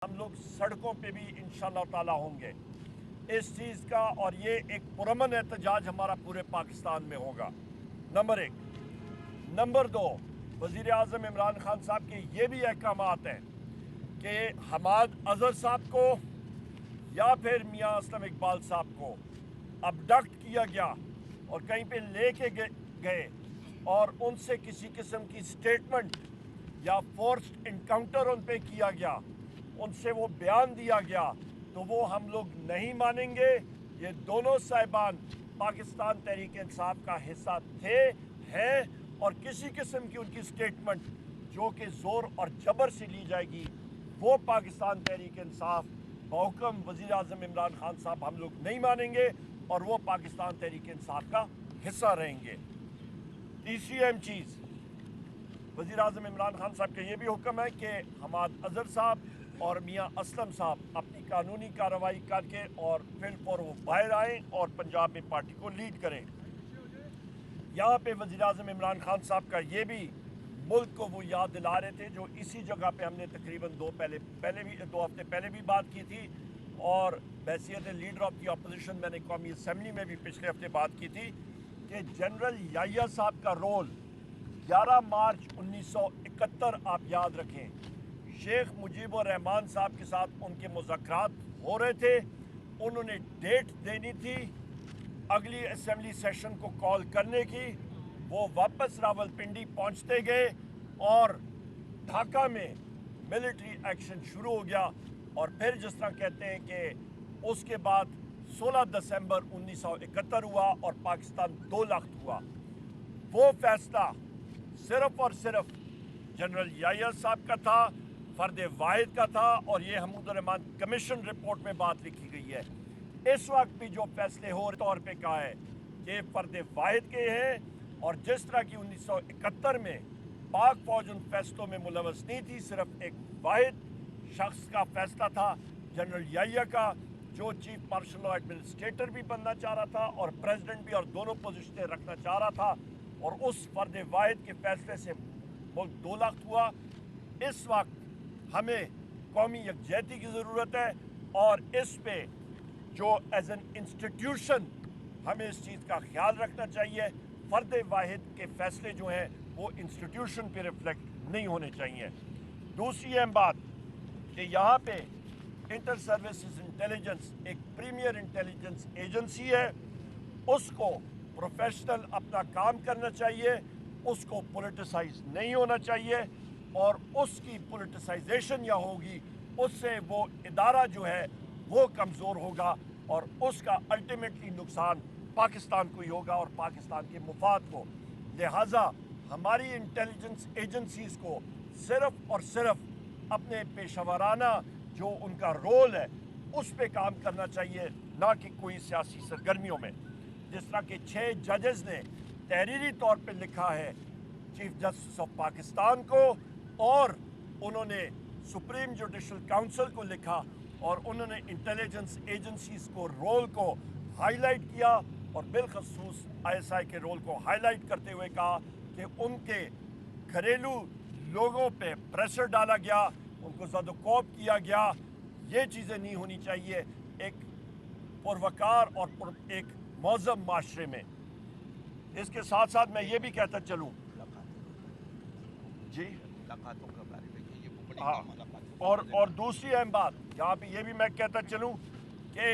ہم لوگ سڑکوں پہ بھی انشاءاللہ تعالی ہوں گے اس چیز کا، اور یہ ایک پرامن احتجاج ہمارا پورے پاکستان میں ہوگا، نمبر ایک۔ نمبر دو، وزیر اعظم عمران خان صاحب کے یہ بھی احکامات ہیں کہ حماد اظہر صاحب کو یا پھر میاں اسلم اقبال صاحب کو ابڈکٹ کیا گیا اور کہیں پہ لے کے گئے اور ان سے کسی قسم کی سٹیٹمنٹ یا فورسڈ انکاؤنٹر ان پہ کیا گیا، ان سے وہ بیان دیا گیا، تو وہ ہم لوگ نہیں مانیں گے۔ یہ دونوں صاحبان پاکستان تحریک انصاف کا حصہ تھے، ہیں، اور کسی قسم کی ان کی سٹیٹمنٹ جو کہ زور اور جبر سے لی جائے گی وہ پاکستان تحریک انصاف بحکم وزیر اعظم عمران خان صاحب ہم لوگ نہیں مانیں گے، اور وہ پاکستان تحریک انصاف کا حصہ رہیں گے۔ تیسری اہم چیز، وزیر اعظم عمران خان صاحب کا یہ بھی حکم ہے کہ حماد اظہر صاحب اور میاں اسلم صاحب اپنی قانونی کارروائی کر کے اور پھر وہ باہر آئیں اور پنجاب میں پارٹی کو لیڈ کریں۔ یہاں پہ وزیر اعظم عمران خان صاحب کا یہ بھی ملک کو وہ یاد دلا رہے تھے جو اسی جگہ پہ ہم نے تقریباً دو ہفتے پہلے بھی بات کی تھی، اور بحیثیت لیڈر آف دی اپوزیشن میں نے قومی اسمبلی میں بھی پچھلے ہفتے بات کی تھی کہ جنرل یحییٰ صاحب کا رول 11 مارچ 1971 آپ یاد رکھیں، شیخ مجیب الرحمان صاحب کے ساتھ ان کے مذاکرات ہو رہے تھے، انہوں نے ڈیٹ دینی تھی اگلی اسمبلی سیشن کو کال کرنے کی، وہ واپس راولپنڈی پہنچتے گئے اور ڈھاکہ میں ملٹری ایکشن شروع ہو گیا، اور پھر جس طرح کہتے ہیں کہ اس کے بعد 16 دسمبر 1971 ہوا اور پاکستان 2 لخت ہوا۔ وہ فیصلہ صرف اور صرف جنرل یحییٰ صاحب کا تھا، فرد واحد کا تھا، اور یہ حمود الرحمان کمیشن رپورٹ میں بات لکھی گئی ہے۔ اس وقت بھی جو فیصلے ہو طور پہ کہا ہے کہ فرد واحد کے ہیں، اور جس طرح کی 1971 میں پاک فوج ان فیصلوں میں ملوث نہیں تھی، صرف ایک واحد شخص کا فیصلہ تھا جنرل یحییٰ کا، جو چیف مارشل لا ایڈمنسٹریٹر بھی بننا چاہ رہا تھا اور پریزیڈنٹ بھی، اور دونوں پوزیشنیں رکھنا چاہ رہا تھا، اور اس فرد واحد کے فیصلے سے ملک 2 لخت ہوا۔ اس وقت ہمیں قومی یکجہتی کی ضرورت ہے، اور اس پہ جو ایز این انسٹیٹیوشن ہمیں اس چیز کا خیال رکھنا چاہیے، فرد واحد کے فیصلے جو ہیں وہ انسٹیٹیوشن پہ ریفلیکٹ نہیں ہونے چاہیے۔ دوسری اہم بات کہ یہاں پہ انٹر سروسز انٹیلیجنس ایک پریمیئر انٹیلیجنس ایجنسی ہے، اس کو پروفیشنل اپنا کام کرنا چاہیے، اس کو پولیٹیسائز نہیں ہونا چاہیے، اور اس کی پولیٹیسائزیشن یا ہوگی اس سے وہ ادارہ جو ہے وہ کمزور ہوگا، اور اس کا الٹیمیٹلی نقصان پاکستان کو ہی ہوگا اور پاکستان کے مفاد کو۔ لہٰذا ہماری انٹیلیجنس ایجنسیز کو صرف اور صرف اپنے پیشہ ورانہ جو ان کا رول ہے اس پہ کام کرنا چاہیے، نہ کہ کوئی سیاسی سرگرمیوں میں۔ جس طرح کہ 6 ججز نے تحریری طور پہ لکھا ہے چیف جسٹس آف پاکستان کو، اور انہوں نے سپریم جوڈیشل کاؤنسل کو لکھا، اور انہوں نے انٹیلیجنس ایجنسیز کو رول کو ہائی لائٹ کیا، اور بالخصوص ISI کے رول کو ہائی لائٹ کرتے ہوئے کہا کہ ان کے گھریلو لوگوں پہ پریشر ڈالا گیا، ان کو زد و کوب کیا گیا۔ یہ چیزیں نہیں ہونی چاہیے ایک پروکار اور ایک مہذب معاشرے میں۔ اس کے ساتھ ساتھ میں یہ بھی کہتا چلوں جی ہاں، اور دوسری اہم بات یہاں پہ یہ بھی میں کہتا چلوں کہ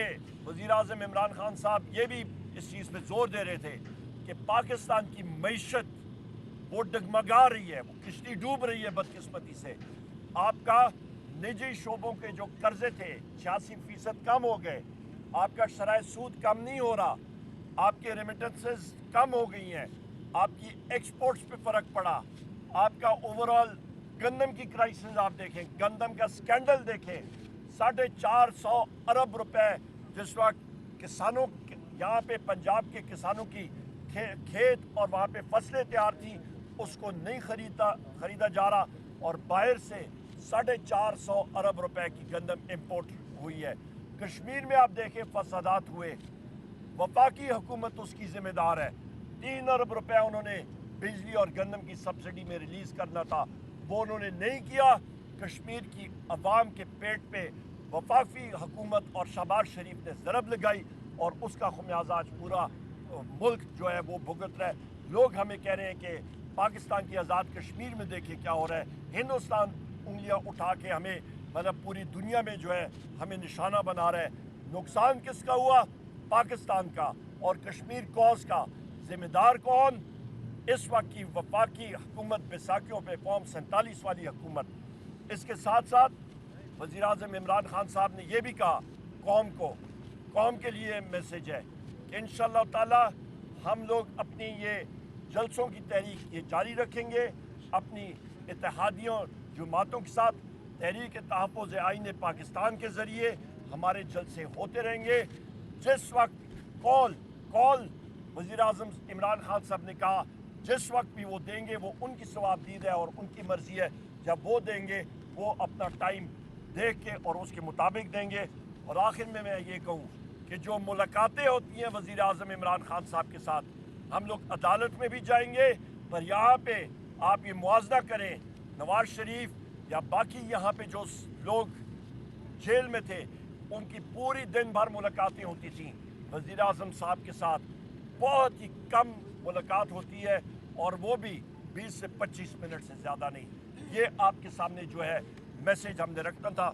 وزیر اعظم عمران خان صاحب یہ بھی اس چیز پہ زور دے رہے تھے کہ پاکستان کی معیشت وہ ڈگمگا رہی ہے، وہ کشتی ڈوب رہی ہے بدقسمتی سے۔ آپ کا نجی شعبوں کے جو قرضے تھے 86% کم ہو گئے، آپ کا شرائع سود کم نہیں ہو رہا، آپ کے ریمیٹنسز کم ہو گئی ہیں، آپ کی ایکسپورٹس پہ فرق پڑا، آپ کا اوورال گندم کی کرائسس آپ دیکھیں، گندم کا سکینڈل دیکھیں، 450 ارب روپے جس وقت کسانوں یہاں پہ پنجاب کے کسانوں کی کھیت اور وہاں پہ فصلیں تیار تھیں اس کو نہیں خریدا جا رہا، اور باہر سے 450 ارب روپے کی گندم امپورٹ ہوئی ہے۔ کشمیر میں آپ دیکھیں فسادات ہوئے، وفاقی حکومت اس کی ذمہ دار ہے، 3 ارب روپے انہوں نے بجلی اور گندم کی سبسڈی میں ریلیز کرنا تھا، وہ انہوں نے نہیں کیا، کشمیر کی عوام کے پیٹ پہ وفاقی حکومت اور شہباز شریف نے ضرب لگائی اور اس کا خمیازہ آج پورا ملک جو ہے وہ بھگت رہا ہے۔ لوگ ہمیں کہہ رہے ہیں کہ پاکستان کی آزاد کشمیر میں دیکھیں کیا ہو رہا ہے، ہندوستان انگلیاں اٹھا کے ہمیں مطلب پوری دنیا میں جو ہے ہمیں نشانہ بنا رہا ہے۔ نقصان کس کا ہوا؟ پاکستان کا اور کشمیر کوز کا۔ ذمہ دار کون؟ اس وقت کی وفاقی حکومت بیساکھیوں پہ قوم 47 والی حکومت۔ اس کے ساتھ ساتھ وزیر اعظم عمران خان صاحب نے یہ بھی کہا قوم کے لیے میسیج ہے کہ انشاءاللہ تعالی ہم لوگ اپنی یہ جلسوں کی تحریک یہ جاری رکھیں گے، اپنی اتحادیوں جماعتوں کے ساتھ تحریک تحفظ آئین پاکستان کے ذریعے ہمارے جلسے ہوتے رہیں گے۔ جس وقت کال وزیر اعظم عمران خان صاحب نے کہا جس وقت بھی وہ دیں گے وہ ان کی ثوابدید ہے اور ان کی مرضی ہے، جب وہ دیں گے وہ اپنا ٹائم دیکھ کے اور اس کے مطابق دیں گے۔ اور آخر میں یہ کہوں کہ جو ملاقاتیں ہوتی ہیں وزیر اعظم عمران خان صاحب کے ساتھ، ہم لوگ عدالت میں بھی جائیں گے، پر یہاں پہ آپ یہ موازنہ کریں نواز شریف یا باقی یہاں پہ جو لوگ جیل میں تھے ان کی پوری دن بھر ملاقاتیں ہوتی تھیں، وزیر اعظم صاحب کے ساتھ بہت ہی کم ملاقات ہوتی ہے اور وہ بھی 20 سے 25 منٹ سے زیادہ نہیں۔ یہ آپ کے سامنے جو ہے میسیج ہم نے رکھنا تھا۔